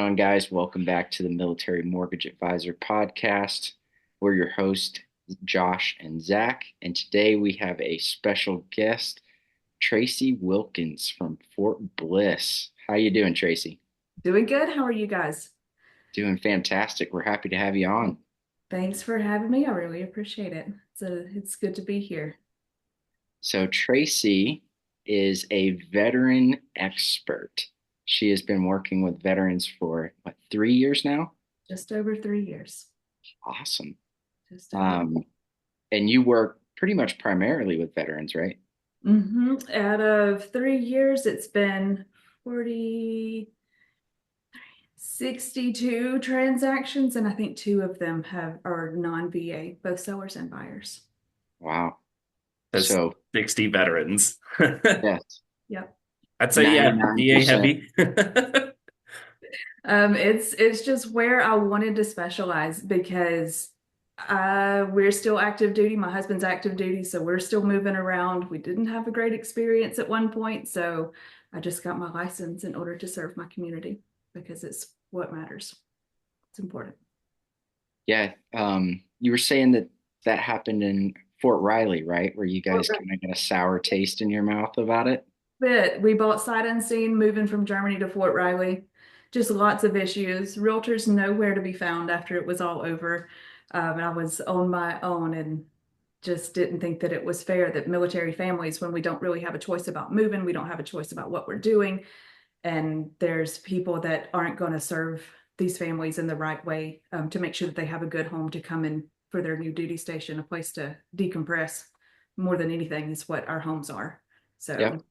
on, guys? Welcome back to the Military Mortgage Advisor podcast. We're your hosts, Josh and Zach, and today we have a special guest, Tracy Wilkins from Fort Bliss. How you doing, Tracy? Doing good. How are you guys? Doing fantastic. We're happy to have you on. Thanks for having me. I really appreciate it. It's good to be here. So, Tracy is a veteran expert. She has been working with veterans for what, 3 years now? Just over 3 years. Awesome. Just over. Um, and you work pretty much primarily with veterans, right? Out of 3 years, it's been 40, 62 transactions, and I think two of them are non-VA, both sellers and buyers. Wow. That's So 60 veterans. yes, Yep. I'd say, yeah, VA 99%. heavy. It's just where I wanted to specialize because we're still active duty. My husband's active duty, so we're still moving around. We didn't have a great experience at one point, so I just got my license in order to serve my community because it's what matters. It's important. Yeah. You were saying that that happened in Fort Riley, right? Where you guys kind of got a sour taste in your mouth about it. But we bought sight unseen, moving from Germany to Fort Riley. Just lots of issues. Realtors nowhere to be found after it was all over. I was on my own and just didn't think that it was fair that military families, when we don't really have a choice about moving, we don't have a choice about what we're doing. And there's people that aren't going to serve these families in the right way to make sure that they have a good home to come in for their new duty station, a place to decompress more than anything is what our homes are. Yep. So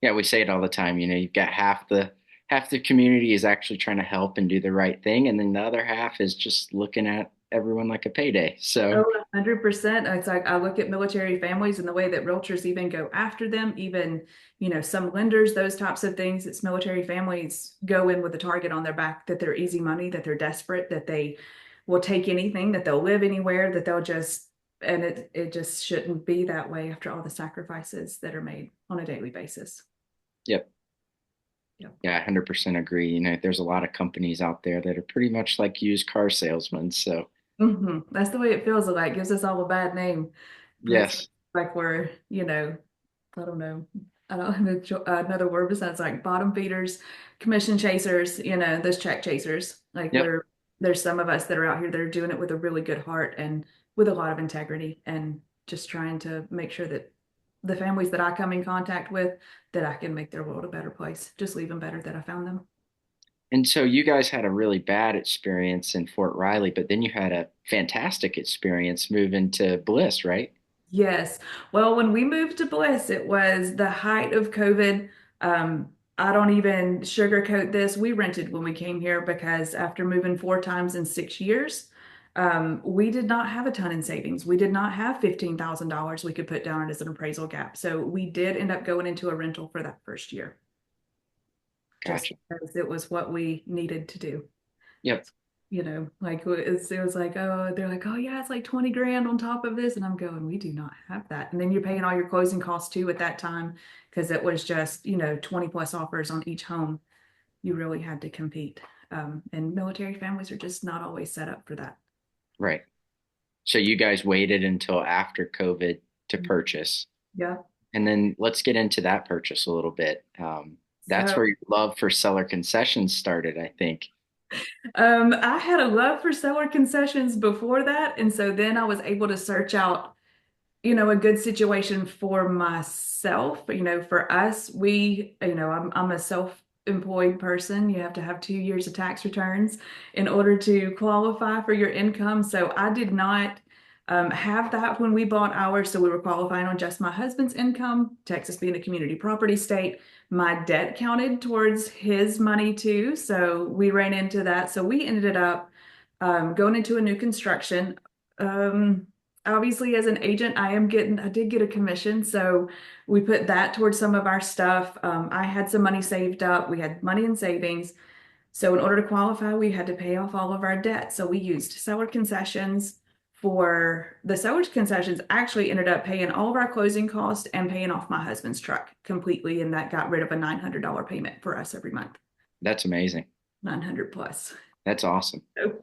Yeah, we say it all the time. You've got half the community is actually trying to help and do the right thing, and then the other half is just looking at everyone like a payday. Oh, So 100%. It's like I look at military families and the way that realtors even go after them, even, some lenders, those types of things. It's military families go in with a target on their back, that they're easy money, that they're desperate, that they will take anything, that they'll live anywhere, that they'll just, and it just shouldn't be that way after all the sacrifices that are made on a daily basis. yep. Yep. Yeah, 100% agree. There's a lot of companies out there that are pretty much like used car salesmen. So That's the way it feels like. It gives us all a bad name. Makes yes. like we're, I don't know. I don't have another word besides like bottom feeders, commission chasers, those check chasers. Like Yep. there's some of us that are out here that are doing it with a really good heart and with a lot of integrity and just trying to make sure that the families that I come in contact with, that I can make their world a better place, just leave them better than I found them. And so you guys had a really bad experience in Fort Riley, but then you had a fantastic experience moving to Bliss, right? Yes. Well, when we moved to Bliss, it was the height of COVID. I don't even sugarcoat this. We rented when we came here because after moving 4 times in 6 years, we did not have a ton in savings. We did not have $15,000 we could put down as an appraisal gap. So we did end up going into a rental for that first year, just Gotcha. because it was what we needed to do. Yep. Like it was like, oh, they're like, oh yeah, it's like 20 grand on top of this. And I'm going, we do not have that. And then you're paying all your closing costs too at that time, because it was just, 20 plus offers on each home. You really had to compete. And military families are just not always set up for that. Right. So you guys waited until after COVID to purchase. Yeah. And then let's get into that purchase a little bit. That's So where your love for seller concessions started, I think. I had a love for seller concessions before that. And so then I was able to search out a good situation for myself. For us, I'm a self-employed person. You have to have 2 years of tax returns in order to qualify for your income. So I did not have that when we bought ours. So we were qualifying on just my husband's income, Texas being a community property state. My debt counted towards his money too. So we ran into that. So we ended up going into a new construction. Um, Obviously, as an agent, I did get a commission. So we put that towards some of our stuff. I had some money saved up. We had money in savings. So in order to qualify, we had to pay off all of our debt. So we used seller concessions. For the seller's concessions, actually ended up paying all of our closing costs and paying off my husband's truck completely. And that got rid of a $900 payment for us every month. That's amazing. 900 plus. That's awesome. So,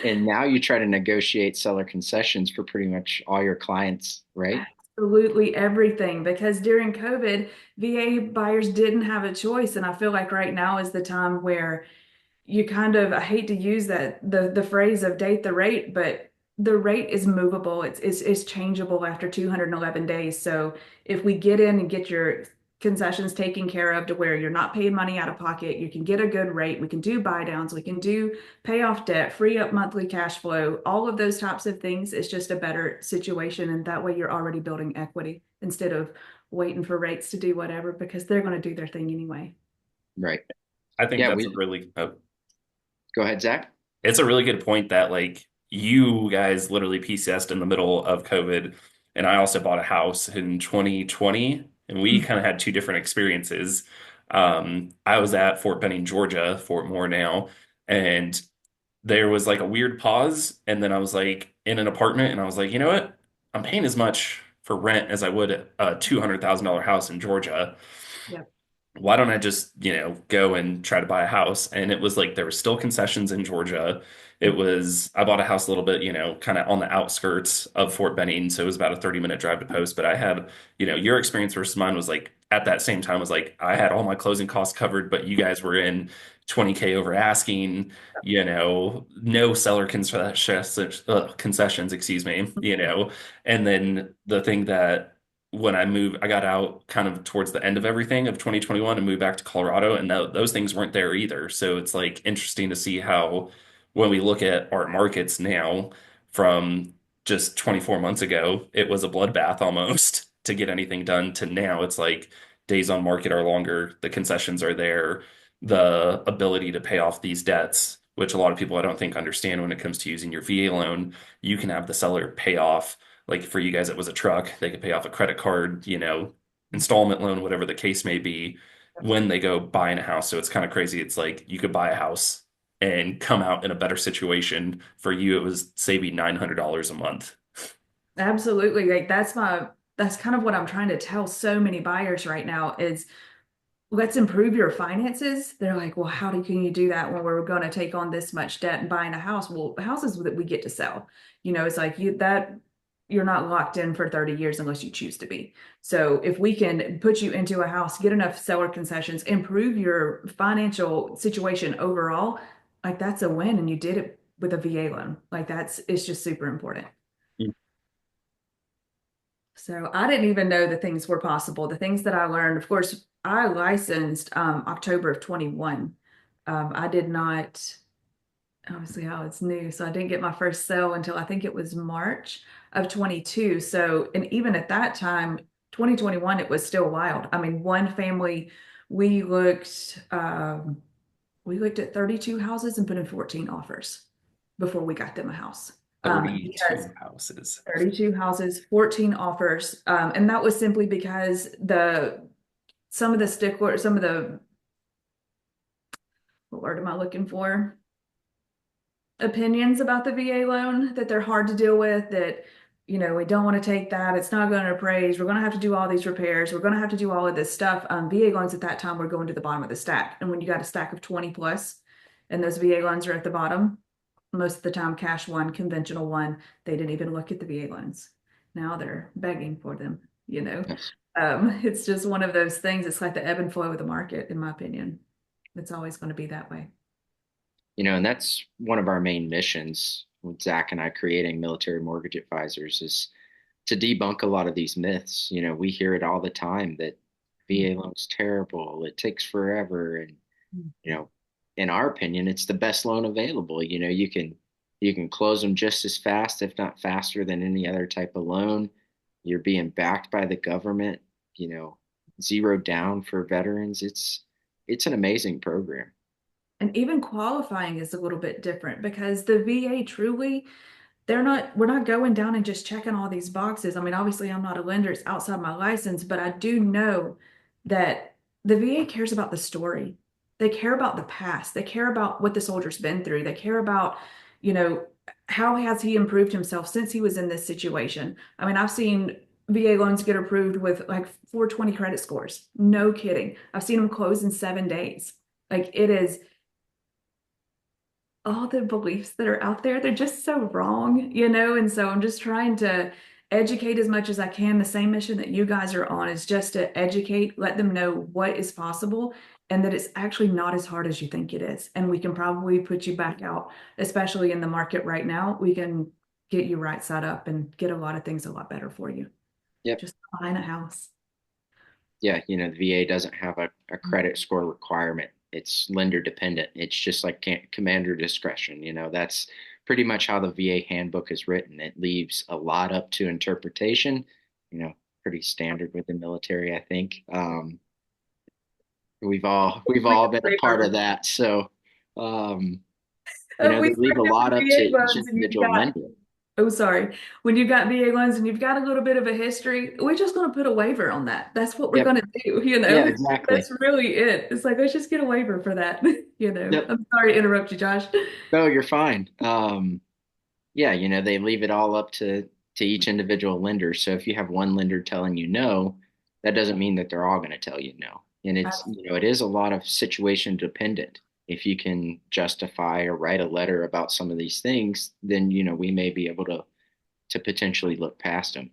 And now you try to negotiate seller concessions for pretty much all your clients, right? absolutely everything, because during COVID, VA buyers didn't have a choice. And I feel like right now is the time where you kind of, I hate to use the phrase of date the rate, but the rate is movable. It's changeable after 211 days. So if we get in and get your concessions taken care of to where you're not paying money out of pocket, you can get a good rate. We can do buy downs, we can do pay off debt, free up monthly cash flow, all of those types of things. It's just a better situation. And that way you're already building equity instead of waiting for rates to do whatever, because they're going to do their thing anyway. Right. I think Yeah, that's a we really go ahead, Zach. it's a really good point that like you guys literally PCSed in the middle of COVID, and I also bought a house in 2020, and we kind of had two different experiences. I was at Fort Benning, Georgia, Fort Moore now, and there was like a weird pause, and then I was like in an apartment, and I was like, you know what? I'm paying as much for rent as I would a $200,000 house in Georgia. Yep. Why don't I just, go and try to buy a house? And it was like there were still concessions in Georgia. I bought a house a little bit, kind of on the outskirts of Fort Benning. So it was about a 30-minute drive to Post. But I had, your experience versus mine was like at that same time was like I had all my closing costs covered, but you guys were in 20K over asking, no seller concessions, excuse me, And then the thing that when I moved, I got out kind of towards the end of everything of 2021 and moved back to Colorado, and those things weren't there either. So it's like interesting to see how when we look at our markets now from just 24 months ago, it was a bloodbath almost to get anything done to now it's like days on market are longer, the concessions are there, the ability to pay off these debts, which a lot of people I don't think understand when it comes to using your VA loan. You can have the seller pay off like for you guys, it was a truck. They could pay off a credit card, installment loan, whatever the case may be, when they go buying a house. So it's kind of crazy. It's like you could buy a house and come out in a better situation. For you, it was saving $900 a month. Absolutely. Like that's kind of what I'm trying to tell so many buyers right now is let's improve your finances. They're like, well, can you do that when we're going to take on this much debt and buying a house? Well, houses that we get to sell, it's like you're not locked in for 30 years unless you choose to be. So if we can put you into a house, get enough seller concessions, improve your financial situation overall, like that's a win. And you did it with a VA loan. Like it's just super important. So I didn't even know the things were possible. The things that I learned, of course, I licensed October of 21. I did not, obviously, it's new. So I didn't get my first sale until I think it was March of 22. So, and even at that time, 2021, it was still wild. I mean, one family, we looked, we looked at 32 houses and put in 14 offers before we got them a house. 32 houses. 32 houses, 14 offers. And that was simply because some of the what word am I looking for? Opinions about the VA loan that they're hard to deal with, that, we don't want to take that. It's not going to appraise. We're going to have to do all these repairs. We're going to have to do all of this stuff. VA loans at that time were going to the bottom of the stack. And when you got a stack of 20 plus and those VA loans are at the bottom, most of the time cash one, conventional one, they didn't even look at the VA loans. Now they're begging for them, Yes. It's just one of those things. It's like the ebb and flow of the market, in my opinion. It's always going to be that way. And that's one of our main missions with Zach and I creating military mortgage advisors is to debunk a lot of these myths. We hear it all the time that VA loan's terrible, it takes forever, and in our opinion, it's the best loan available. You can close them just as fast, if not faster, than any other type of loan. You're being backed by the government, zero down for veterans. It's an amazing program. And even qualifying is a little bit different because the VA truly, we're not going down and just checking all these boxes. I mean, obviously I'm not a lender, it's outside my license, but I do know that the VA cares about the story. They care about the past. They care about what the soldier's been through. They care about, how has he improved himself since he was in this situation? I mean, I've seen VA loans get approved with like 420 credit scores. No kidding. I've seen them close in 7 days. Like all the beliefs that are out there, they're just so wrong, And so I'm just trying to educate as much as I can. The same mission that you guys are on is just to educate, let them know what is possible and that it's actually not as hard as you think it is. And we can probably put you back out, especially in the market right now. We can get you right side up and get a lot of things a lot better for you. Yep. Just buying a house. Yeah, the VA doesn't have a credit score requirement. It's lender dependent. It's just like commander discretion. That's pretty much how the VA handbook is written. It leaves a lot up to interpretation, you know, pretty standard with the military, I think. We've all been a part of that. So, um, We they leave start a lot doing up to VA each loans and you've individual got, lender. oh, sorry. When you've got VA loans and you've got a little bit of a history, we're just going to put a waiver on that. That's what we're Yep. going to do, Yeah, exactly. That's really it. It's like, let's just get a waiver for that, Yep. I'm sorry to interrupt you, Josh. No, you're fine. Yeah, they leave it all up to each individual lender. So if you have one lender telling you no, that doesn't mean that they're all going to tell you no. And it is a lot of situation dependent. If you can justify or write a letter about some of these things, then we may be able to potentially look past them.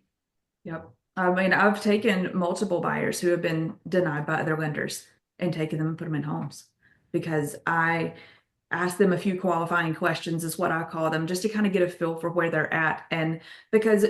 Yep. I mean, I've taken multiple buyers who have been denied by other lenders and taken them and put them in homes because I ask them a few qualifying questions is what I call them, just to kind of get a feel for where they're at. And because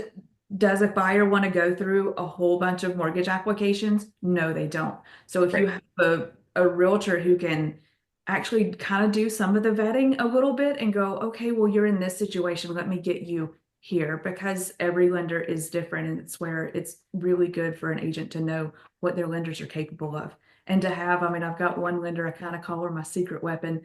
does a buyer want to go through a whole bunch of mortgage applications? No, they don't. So if you Right. have a realtor who can actually kind of do some of the vetting a little bit and go, okay, well, you're in this situation, let me get you here, because every lender is different. And it's where it's really good for an agent to know what their lenders are capable of. And to have, I mean, I've got one lender, I kind of call her my secret weapon.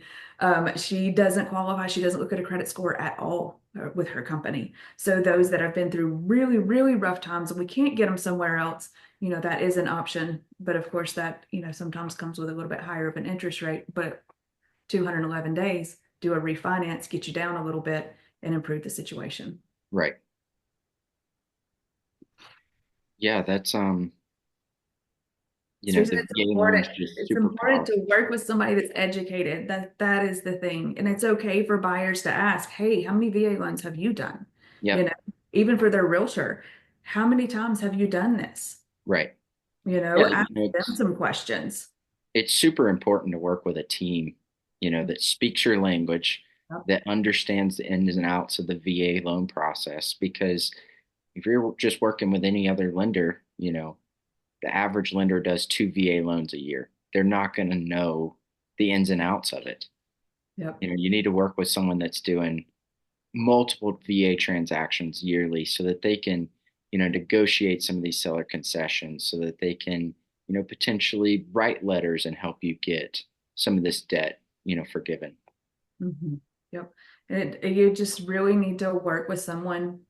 She doesn't qualify. She doesn't look at a credit score at all with her company. So those that have been through really, really rough times and we can't get them somewhere else, that is an option. But of course that, sometimes comes with a little bit higher of an interest rate, but 211 days, do a refinance, get you down a little bit and improve the situation. Right. Yeah, that's Susan, the it's VA loan is important. just It's super important powerful. to work with somebody that's educated. That is the thing. And it's okay for buyers to ask, hey, how many VA loans have you done? You Yep. know, even for their realtor, how many times have you done this? Right. Yeah, Ask them some questions. it's super important to work with a team, that speaks your language, Yep. that understands the ins and outs of the VA loan process. Because if you're just working with any other lender, the average lender does two VA loans a year. They're not going to know the ins and outs of it. Yep. You need to work with someone that's doing multiple VA transactions yearly so that they can, negotiate some of these seller concessions so that they can, potentially write letters and help you get some of this debt, forgiven. Mhm. Yep. You just really need to work with someone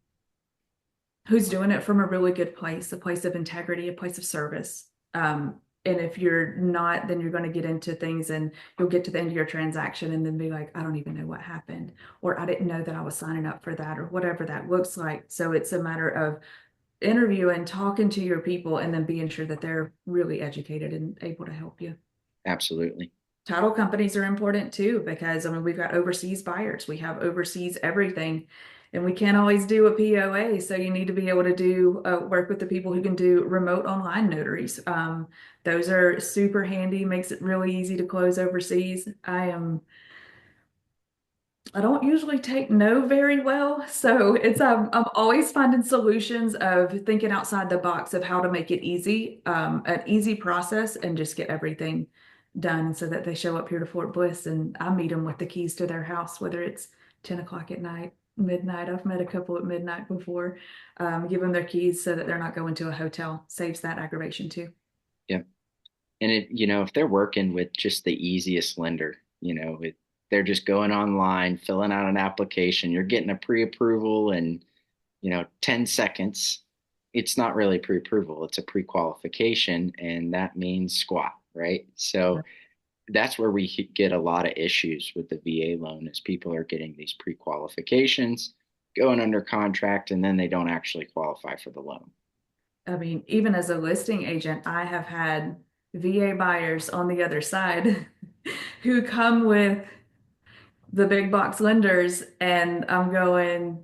who's doing it from a really good place, a place of integrity, a place of service. And if you're not, then you're going to get into things and you'll get to the end of your transaction and then be like, I don't even know what happened, or I didn't know that I was signing up for that, or whatever that looks like. So it's a matter of interviewing, talking to your people, and then being sure that they're really educated and able to help you. Absolutely. Title companies are important too, because I mean, we've got overseas buyers, we have overseas everything, and we can't always do a POA. So you need to be able to do work with the people who can do remote online notaries. Those are super handy, makes it really easy to close overseas. I don't usually take no very well. So I'm always finding solutions of thinking outside the box of how to make it easy, an easy process and just get everything done so that they show up here to Fort Bliss and I meet them with the keys to their house, whether it's 10 o'clock at night, midnight. I've met a couple at midnight before. Give them their keys so that they're not going to a hotel. Saves that aggravation too. Yeah. And if they're working with just the easiest lender, they're just going online, filling out an application, you're getting a pre-approval in, 10 seconds. It's not really pre-approval, it's a pre-qualification, and that means squat, right? So that's where we get a lot of issues with the VA loan is people are getting these pre-qualifications, going under contract, and then they don't actually qualify for the loan. I mean, even as a listing agent, I have had VA buyers on the other side who come with the big box lenders, and I'm going,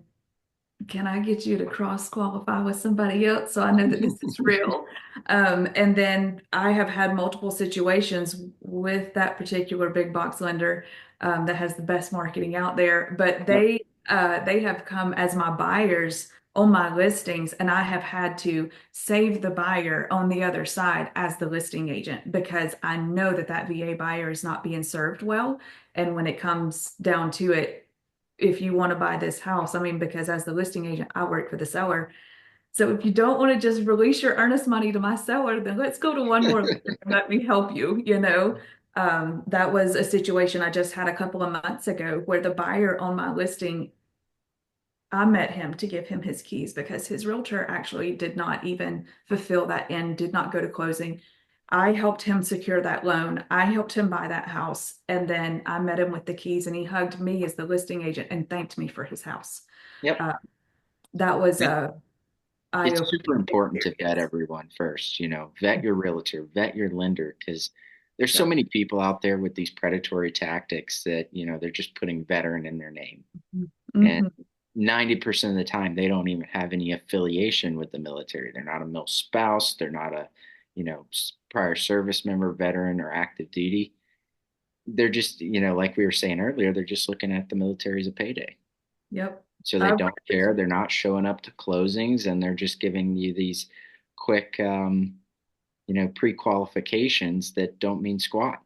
can I get you to cross qualify with somebody else so I know that this is real? And then I have had multiple situations with that particular big box lender that has the best marketing out there, but Yep. they have come as my buyers on my listings, and I have had to save the buyer on the other side as the listing agent because I know that that VA buyer is not being served well. And when it comes down to it, if you want to buy this house, I mean, because as the listing agent, I work for the seller. So if you don't want to just release your earnest money to my seller, then let's go to one more lender and let me help you, you know. That was a situation I just had a couple of months ago where the buyer on my listing, I met him to give him his keys because his realtor actually did not even fulfill that end, did not go to closing. I helped him secure that loan. I helped him buy that house. And then I met him with the keys and he hugged me as the listing agent and thanked me for his house. Yep. Uh, that was It- a It's eye-opening super important to vet experience. everyone first, vet your realtor, vet your lender, because there's so Yep. many people out there with these predatory tactics that, they're just putting veteran in their name. And Mhm. 90% of the time, they don't even have any affiliation with the military. They're not a mil spouse. They're not a, prior service member, veteran, or active duty. They're just, like we were saying earlier, they're just looking at the military as a payday. Yep. So they I've don't care. They're not showing up to closings, and they're just giving you these quick, pre-qualifications that don't mean squat.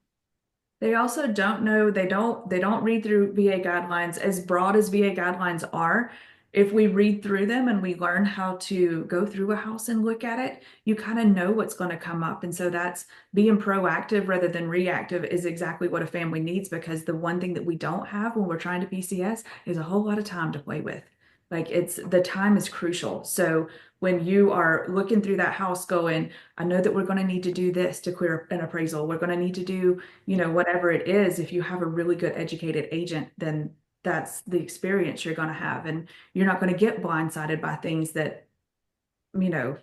They also don't know, they don't read through VA guidelines as broad as VA guidelines are. If we read through them and we learn how to go through a house and look at it, you kind of know what's going to come up. And so that's being proactive rather than reactive is exactly what a family needs because the one thing that we don't have when we're trying to PCS is a whole lot of time to play with. Like it's the time is crucial. So when you are looking through that house going, I know that we're going to need to do this to clear an appraisal. We're going to need to do whatever it is, if you have a really good educated agent, then that's the experience you're going to have. And you're not going to get blindsided by things that, you know,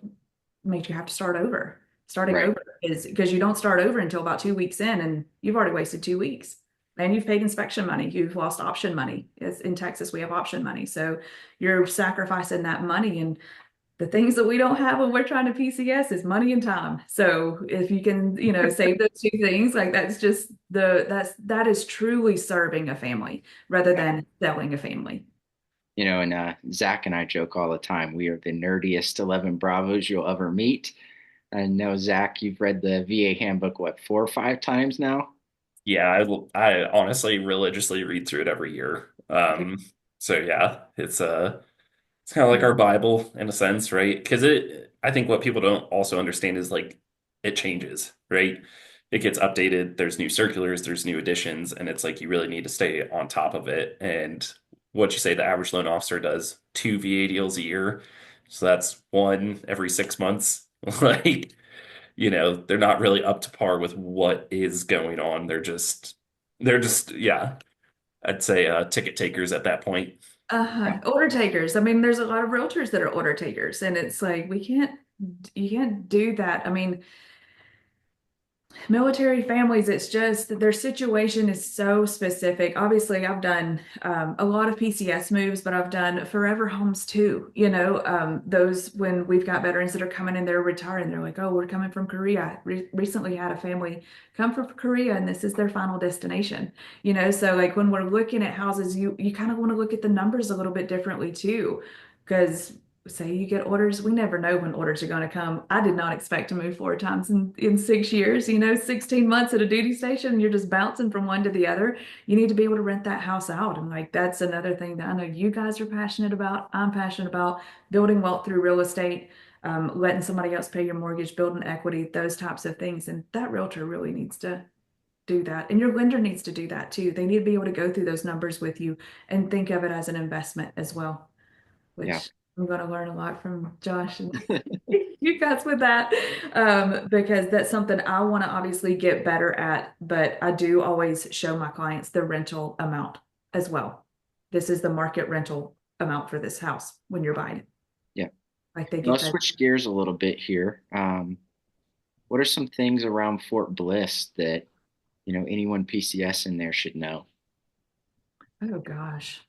make you have to start over. Starting Right. over is because you don't start over until about 2 weeks in, and you've already wasted 2 weeks. And you've paid inspection money, you've lost option money. It's, in Texas, we have option money. So you're sacrificing that money. And the things that we don't have when we're trying to PCS is money and time. So if you can, save those two things, like that's just that is truly serving a family rather Yeah. than selling a family. And Zach and I joke all the time. We are the nerdiest 11 Bravos you'll ever meet. I know, Zach, you've read the VA handbook, what, 4 or 5 times now? Yeah, I honestly religiously read through it every year. So yeah, it's kind of like our Bible in a sense, right? Because I think what people don't also understand is like it changes, right? It gets updated. There's new circulars, there's new editions, and it's like you really need to stay on top of it. And what you say, the average loan officer does 2 VA deals a year, so that's one every 6 months. Like, they're not really up to par with what is going on. Yeah, I'd say ticket takers at that point. Yeah. Order takers. I mean, there's a lot of realtors that are order takers, and it's like you can't do that. I mean, military families, it's just their situation is so specific. Obviously, I've done a lot of PCS moves, but I've done forever homes too. Those when we've got veterans that are coming and they're retiring, they're like, "Oh, we're coming from Korea." Recently had a family come from Korea, and this is their final destination. So like when we're looking at houses, you kind of want to look at the numbers a little bit differently too, because say you get orders, we never know when orders are going to come. I did not expect to move 4 times in 6 years, 16 months at a duty station, you're just bouncing from one to the other. You need to be able to rent that house out. And like, that's another thing that I know you guys are passionate about. I'm passionate about building wealth through real estate, letting somebody else pay your mortgage, building equity, those types of things. And that realtor really needs to do that. And your lender needs to do that too. They need to be able to go through those numbers with you and think of it as an investment as well, Yeah. which I'm going to learn a lot from Josh and you guys with that, because that's something I want to obviously get better at. But I do always show my clients the rental amount as well. This is the market rental amount for this house when you're buying it. Yeah. Like they Well, get let's that. switch gears a little bit here. What are some things around Fort Bliss that, anyone PCS in there should know? Oh gosh.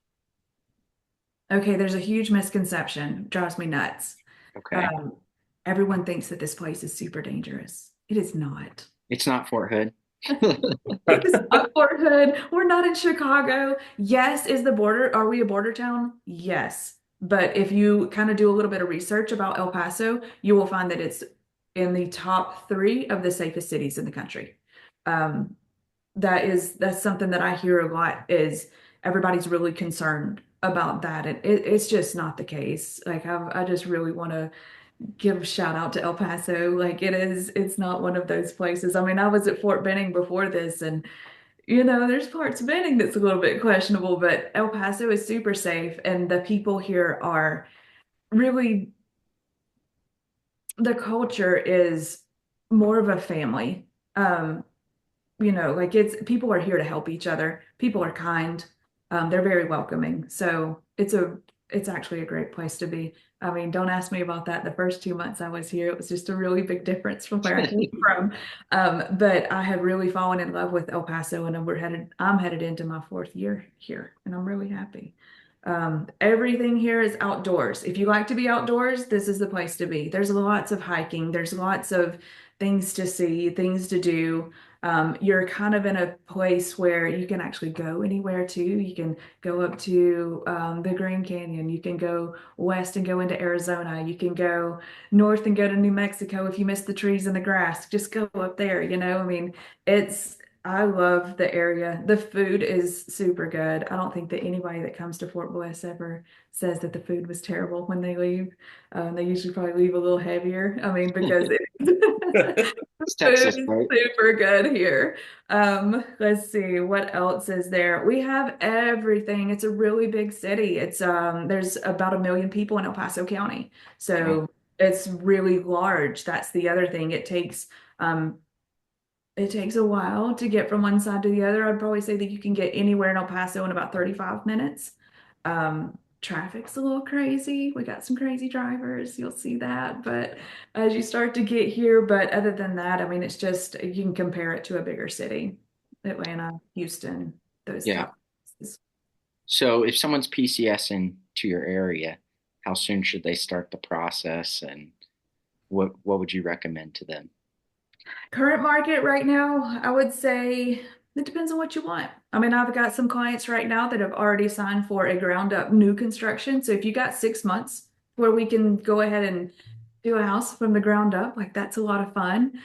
Okay, there's a huge misconception, drives me nuts. Okay. Um, Everyone thinks that this place is super dangerous. It is not. It's not Fort Hood. It is not Fort Hood. We're not in Chicago. Yes, is the border, are we a border town? Yes. But if you kind of do a little bit of research about El Paso, you will find that it's in the top three of the safest cities in the country. Um, that's something that I hear a lot is everybody's really concerned about that. And it's just not the case. Like I just really want to give a shout out to El Paso. Like it's not one of those places. I mean, I was at Fort Benning before this, and there's parts of Benning that's a little bit questionable, but El Paso is super safe, and the people here are really, the culture is more of a family. Um, like it's people are here to help each other. People are kind. They're very welcoming. So it's actually a great place to be. I mean, don't ask me about that. The first 2 months I was here, it was just a really big difference from where I came from. But I had really fallen in love with El Paso, and I'm headed into my 4th year here, and I'm really happy. Everything here is outdoors. If you like to be outdoors, this is the place to be. There's lots of hiking. There's lots of things to see, things to do. You're kind of in a place where you can actually go anywhere too. You can go up to the Grand Canyon. You can go west and go into Arizona. You can go north and go to New Mexico if you miss the trees and the grass. Just go up there, I mean, I love the area. The food is super good. I don't think that anybody that comes to Fort Bliss ever says that the food was terrible when they leave. They usually probably leave a little heavier. I mean, because It's food Texas, is right? super good here. Let's see, what else is there? We have everything. It's a really big city. There's about 1 million people in El Paso County. Wow. So it's really large. That's the other thing. Um it takes a while to get from one side to the other. I'd probably say that you can get anywhere in El Paso in about 35 minutes. Traffic's a little crazy. We got some crazy drivers. You'll see that. But as you start to get here, but other than that, I mean, it's just you can compare it to a bigger city, Atlanta, Houston, those Yeah. top places. So if someone's PCSing to your area, how soon should they start the process, and what would you recommend to them? Current market right now, I would say it depends on what you want. I mean, I've got some clients right now that have already signed for a ground up new construction. So if you got 6 months where we can go ahead and do a house from the ground up, like that's a lot of fun.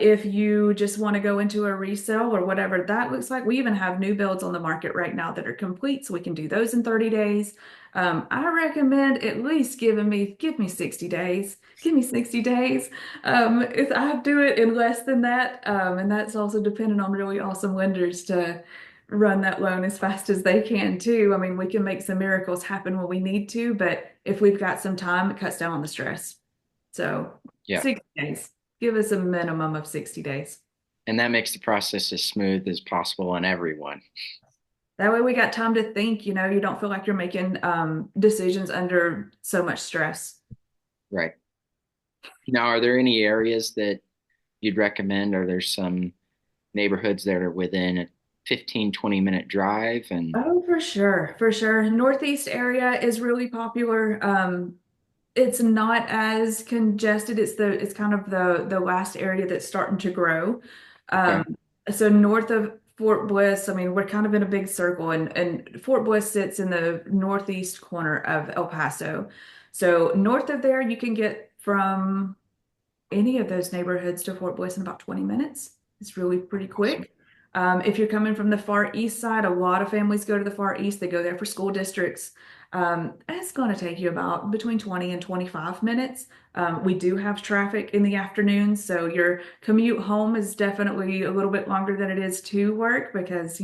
If you just want to go into a resale or whatever that looks like, we even have new builds on the market right now that are complete, so we can do those in 30 days. I recommend at least give me 60 days. Give me 60 days. If I do it in less than that, and that's also dependent on really awesome lenders to run that loan as fast as they can too. I mean, we can make some miracles happen when we need to, but if we've got some time, it cuts down on the stress. So Yeah. 60 days. Give us a minimum of 60 days. And that makes the process as smooth as possible on everyone. That way we got time to think, you don't feel like you're making decisions under so much stress. Right. Now, are there any areas that you'd recommend? Are there some neighborhoods that are within a 15, 20-minute drive? And Oh, for sure, for sure. Northeast area is really popular. It's not as congested. It's kind of the last area that's starting to grow. okay, Um, so north of Fort Bliss, I mean, we're kind of in a big circle, and Fort Bliss sits in the northeast corner of El Paso. So north of there, you can get from any of those neighborhoods to Fort Bliss in about 20 minutes. It's really pretty awesome. quick. If you're coming from the far east side, a lot of families go to the far east. They go there for school districts. It's going to take you about between 20 and 25 minutes. We do have traffic in the afternoons, so your commute home is definitely a little bit longer than it is to work because,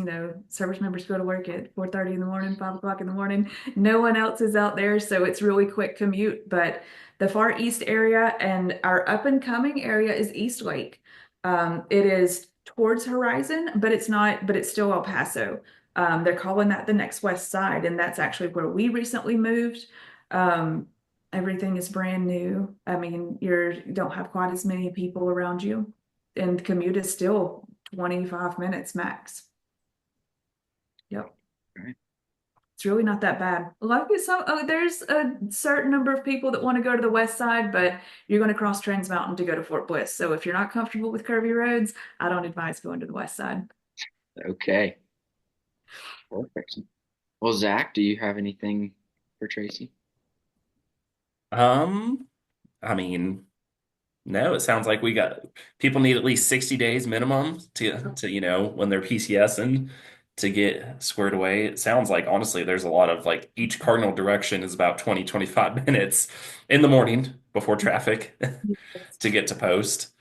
service members go to work at 4:30 in the morning, 5 o'clock in the morning. No one else is out there, so it's really quick commute. But the far east area and our up and coming area is East Lake. It is towards Horizon, but it's not, but it's still El Paso. They're calling that the next west side, and that's actually where we recently moved. Um, Everything is brand new. I mean, you don't have quite as many people around you, and the commute is still 25 minutes max. Yep. All right. It's really not that bad. A lot of people, there's a certain number of people that want to go to the west side, but you're going to cross Trans Mountain to go to Fort Bliss. So if you're not comfortable with curvy roads, I don't advise going to the west side. Okay, perfect. Well, Zach, do you have anything for Tracy? Um, I mean, no, it sounds like we got people need at least 60 days minimum to when they're PCS and to get squared away. It sounds like honestly there's a lot of like each cardinal direction is about 20 25 minutes in the morning before traffic to get to post.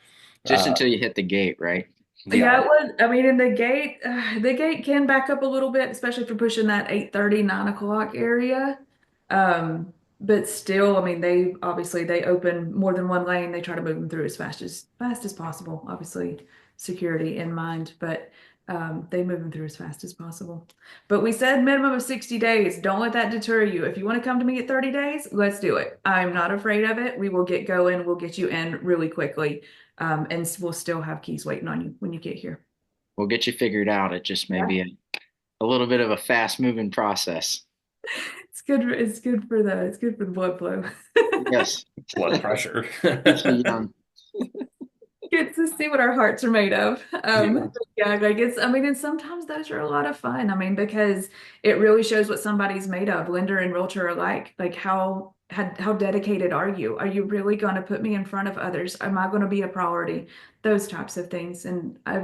Just Uh until you hit the gate, right? Yeah, yeah. it was. I mean, in the gate can back up a little bit, especially if you're pushing that 8:30, 9 o'clock area. But still, I mean, they obviously they open more than one lane. They try to move them through as fast as possible. Obviously, security in mind, but they move them through as fast as possible. But we said minimum of 60 days. Don't let that deter you. If you want to come to me at 30 days, let's do it. I'm not afraid of it. We will get going. We'll get you in really quickly. And we'll still have keys waiting on you when you get here. We'll get you figured out. It just may Yeah. be a little bit of a fast moving process. It's good for the blood flow. Yes. Blood pressure. Keeps me young. Get to see what our hearts are made of. Yeah. Yeah, like I mean, and sometimes those are a lot of fun. I mean, because it really shows what somebody's made of, lender and realtor alike. Like how dedicated are you? Are you really going to put me in front of others? Am I going to be a priority? Those types of things. And I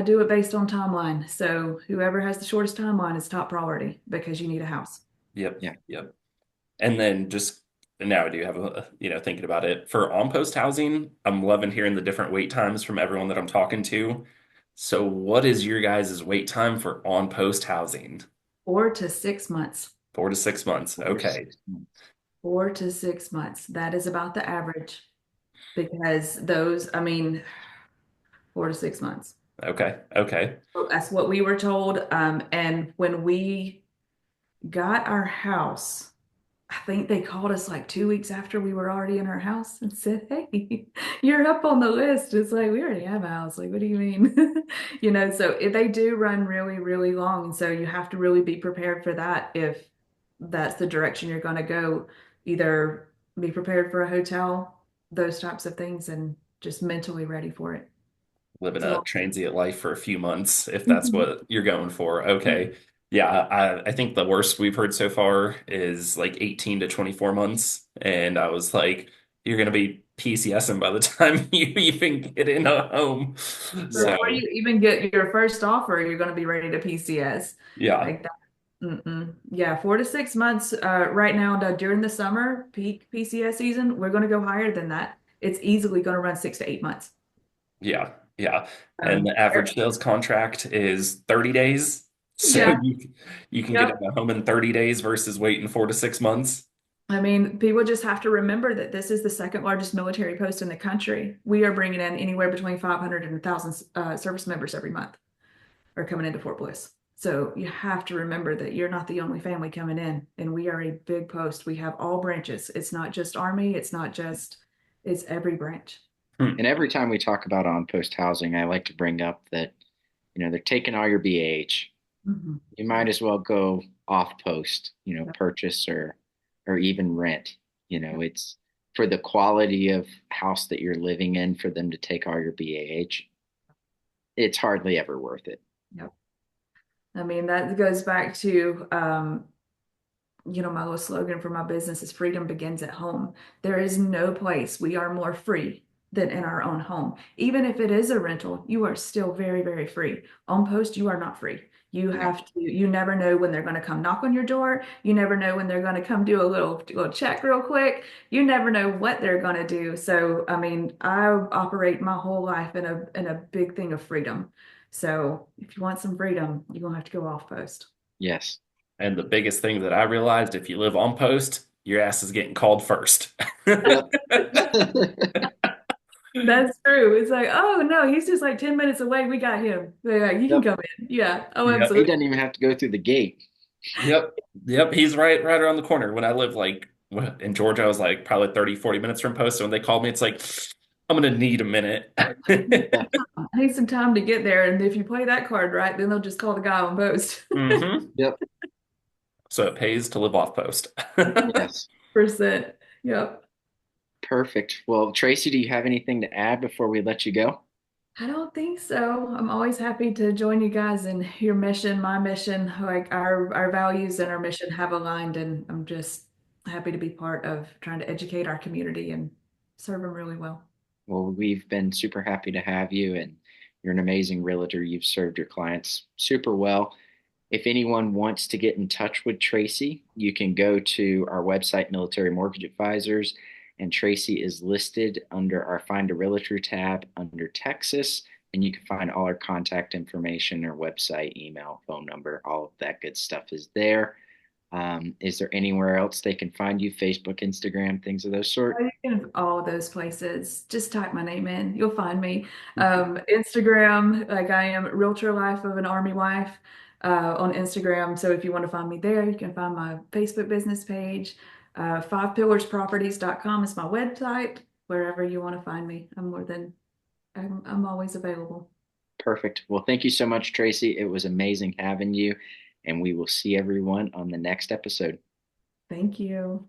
do it based on timeline. So whoever has the shortest timeline is top priority because you need a house. Yep. Yeah. Yep. And then just now I do have thinking about it for on-post housing, I'm loving hearing the different wait times from everyone that I'm talking to. So what is your guys' wait time for on-post housing? 4 to 6 months. 4 to 6 months. Four to Okay. 6 months. 4 to 6 months. That is about the average because those, I mean, 4 to 6 months. Okay. Okay. That's what we were told. And when we got our house, I think they called us like 2 weeks after we were already in our house and said, "Hey, you're up on the list." It's like we already have a house. Like, what do you mean? So they do run really, really long, and so you have to really be prepared for that if that's the direction you're going to go. Either be prepared for a hotel, those types of things, and just mentally ready for it. Living It's a a long. transient life for a few months, if that's Mhm. what you're going for. Okay. Yeah, I think the worst we've heard so far is like 18 to 24 months. And I was like, you're going to be PCSing by the time you even get in a home. Yeah. Before So, you even get your first offer, you're going to be ready to PCS. yeah, Like that. Mm-mm. Yeah, 4 to 6 months right now during the summer peak PCS season, we're going to go higher than that. It's easily going to run 6 to 8 months. yeah, yeah. And the average Yep. sales contract is 30 days. So Yeah. you can get in Yep. a home in 30 days versus waiting 4 to 6 months. I mean, people just have to remember that this is the second largest military post in the country. We are bringing in anywhere between 500 and 1,000 service members every month are coming into Fort Bliss. So you have to remember that you're not the only family coming in, and we are a big post. We have all branches. It's not just Army. It's every branch. Hmm. And every time we talk about on post housing, I like to bring up that, they're taking all your BAH. Mhm. You might as well go off post, Yep. purchase or even rent. Yep. It's for the quality of house that you're living in for them to take all your BAH. It's hardly ever worth it. Yep. I mean, that goes back to, my little slogan for my business is freedom begins at home. There is no place we are more free than in our own home. Even if it is a rental, you are still very, very free. On post, you are not free. Yeah. You never know when they're going to come knock on your door. You never know when they're going to come do a little check real quick. You never know what they're going to do. So, I mean, I operate my whole life in a big thing of freedom. So, if you want some freedom, you're going to have to go off post. Yes. And the biggest thing that I realized, if you live on post, your ass is getting called first. Yep. That's true. It's like, oh no, he's just like 10 minutes away. We got him. Yeah, you can Yep. come in. Yeah. Oh, Yep. He absolutely. doesn't even have to go through the gate. Yep. Yep. He's right around the corner. When I lived like in Georgia, I was like probably 30, 40 minutes from post. So when they called me, it's like, I'm gonna need a minute. Yeah. I need some time to get there. And if you play that card right, then they'll just call the guy on post. hmm Yep. So it pays to live off post. Yes. Percent. Yep. Perfect. Well, Tracy, do you have anything to add before we let you go? I don't think so. I'm always happy to join you guys in your mission, my mission, like our values and our mission have aligned, and I'm just happy to be part of trying to educate our community and serve them really well. Well, we've been super happy to have you, and you're an amazing realtor. You've served your clients super well. If anyone wants to get in touch with Tracy, you can go to our website, Military Mortgage Advisors, and Tracy is listed under our Find a Realtor tab under Texas, and you can find all our contact information, our website, email, phone number, all of that good stuff is there. Is there anywhere else they can find you? Facebook, Instagram, things of those sort? In all those places, just type my name in, you'll find me. Instagram, like I am Realtor Life of an Army Wife on Instagram. So if you want to find me there, you can find my Facebook business page. Fivepillarproperties.com is my website. Wherever you want to find me, I'm always available. Perfect. Well, thank you so much, Tracy. It was amazing having you, and we will see everyone on the next episode. Thank you.